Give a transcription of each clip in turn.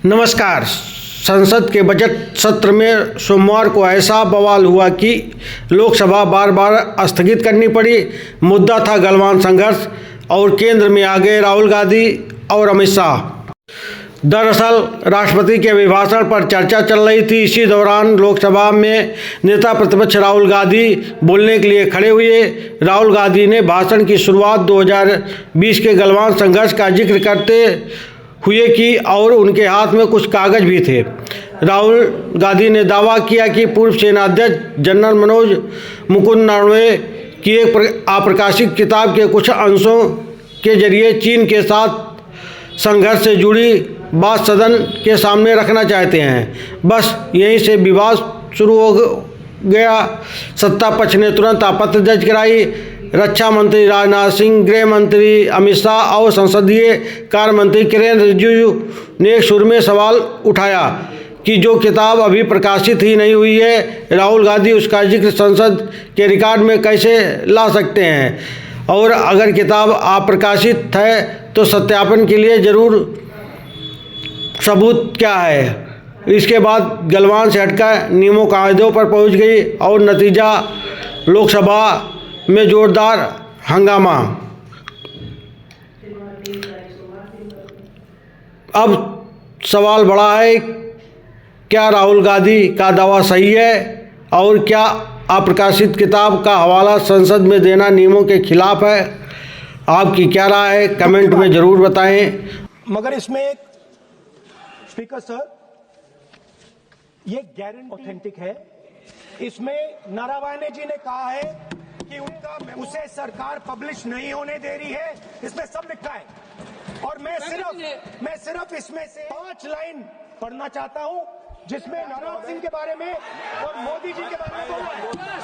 नमस्कार। संसद के बजट सत्र में सोमवार को ऐसा बवाल हुआ कि लोकसभा बार बार स्थगित करनी पड़ी। मुद्दा था गलवान संघर्ष और केंद्र में आ गए राहुल गांधी और अमित शाह। दरअसल राष्ट्रपति के अभिभाषण पर चर्चा चल रही थी। इसी दौरान लोकसभा में नेता प्रतिपक्ष राहुल गांधी बोलने के लिए खड़े हुए। राहुल गांधी ने भाषण की शुरुआत 2020 के गलवान संघर्ष का जिक्र करते हुए की और उनके हाथ में कुछ कागज भी थे। राहुल गांधी ने दावा किया कि पूर्व सेना अध्यक्ष जनरल मनोज मुकुंद नरवणे की एक अप्रकाशित किताब के कुछ अंशों के जरिए चीन के साथ संघर्ष से जुड़ी बात सदन के सामने रखना चाहते हैं। बस यहीं से विवाद शुरू हो गया। सत्ता पक्ष ने तुरंत आपत्ति दर्ज कराई। रक्षा मंत्री राजनाथ सिंह, गृह मंत्री अमित शाह और संसदीय कार्य मंत्री किरेन रिजिजू ने एक सुर में सवाल उठाया कि जो किताब अभी प्रकाशित ही नहीं हुई है, राहुल गांधी उसका जिक्र संसद के रिकॉर्ड में कैसे ला सकते हैं, और अगर किताब अप्रकाशित है तो सत्यापन के लिए जरूर सबूत क्या है। इसके बाद गलवान से हटकर नियमों कायदों पर पहुंच गई और नतीजा लोकसभा में जोरदार हंगामा। अब सवाल बड़ा है, क्या राहुल गांधी का दावा सही है और क्या अप्रकाशित किताब का हवाला संसद में देना नियमों के खिलाफ है? आपकी क्या राय है, कमेंट में जरूर बताएं। मगर इसमें स्पीकर सर, ये गारंटी ऑथेंटिक है। इसमें नरवणे जी ने कहा है कि उसे सरकार पब्लिश नहीं होने दे रही है। इसमें सब लिखा है और मैं सिर्फ इसमें से 5 लाइन पढ़ना चाहता हूं जिसमें नरवणे सिंह के बारे में और मोदी जी के बारे में बोला है।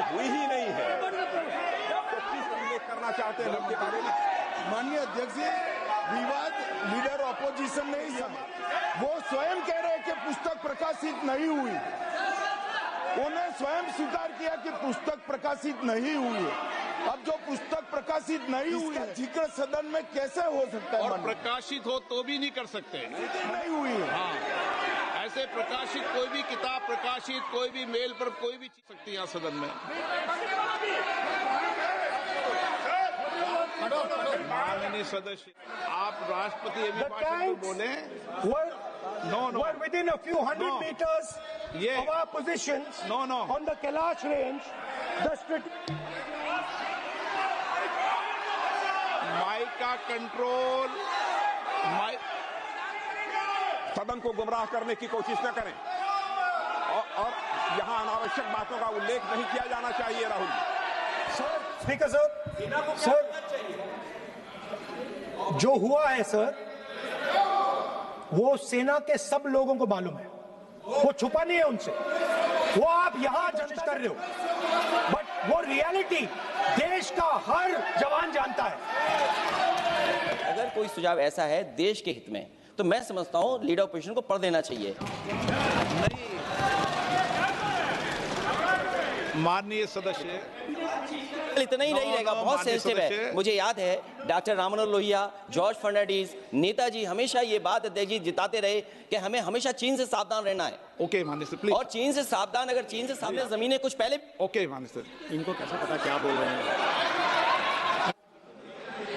हुई ही नहीं है तो किस उल्लेख करना चाहते हैं के बारे में? माननीय अध्यक्ष जी, विवाद लीडर ऑपोजिशन नहीं है, वो स्वयं कह रहे हैं कि पुस्तक प्रकाशित नहीं हुई। उन्हें स्वयं स्वीकार किया कि पुस्तक प्रकाशित नहीं हुई है। अब जो पुस्तक प्रकाशित नहीं हुई है, जिक्र सदन में कैसे हो सकता है? और प्रकाशित हो तो भी नहीं कर सकते, नहीं हुई है। हाँ, ऐसे प्रकाशित कोई भी किताब प्रकाशित कोई भी मेल पर कोई भी चीज सकती है यहाँ सदन में। माननीय सदस्य, आप राष्ट्रपति अभिभाषण को बोले। No. We're within a few hundred meters of our positions on the Kailash range. Mic का कंट्रोल, सदन को गुमराह करने की कोशिश न करें और यहाँ अनावश्यक बातों का उल्लेख नहीं किया जाना चाहिए। राहुल सर, स्पीकर सर, जो हुआ है सर, वो सेना के सब लोगों को मालूम है। वो छुपा नहीं है उनसे। वो आप यहां जज कर रहे हो, बट वो रियलिटी देश का हर जवान जानता है। अगर कोई सुझाव ऐसा है देश के हित में, तो मैं समझता हूं लीडर ऑपोजिशन को पढ़ देना चाहिए। माननीय सदस्य, इतना ही नहीं रहेगा, बहुत सेंसिटिव है। मुझे याद है डॉक्टर राम मनोहर लोहिया, जॉर्ज फर्नांडिस, नेताजी हमेशा ये बात अध्यक्ष जी जिताते रहे कि हमें हमेशा चीन से सावधान रहना है। ओके माननीय सर, प्लीज। और चीन से सावधान, अगर चीन से सामने जमीनें कुछ पहले। ओके माननीय सर, इनको कैसे पता क्या बोल रहे हैं?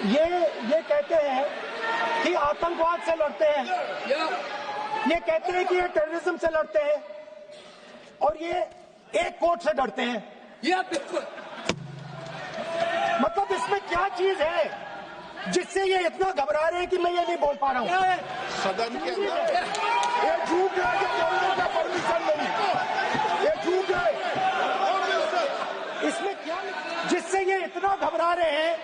ये कहते हैं कि आतंकवाद से लड़ते हैं, ये कहते हैं कि ये टेररिज्म से लड़ते हैं, और ये एक कोर्ट से डरते हैं। मतलब इसमें क्या चीज है जिससे ये इतना घबरा रहे हैं कि मैं ये नहीं बोल पा रहा हूं? सदन के अंदर ये झूठ है कि बोलने का परमिशन नहीं, ये झूठ है। इसमें क्या जिससे ये इतना घबरा रहे हैं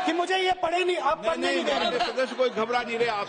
कि मुझे ये पढ़े नहीं, आप पढ़ने नहीं दे रहे। सदस्य कोई घबरा नहीं रहे। आप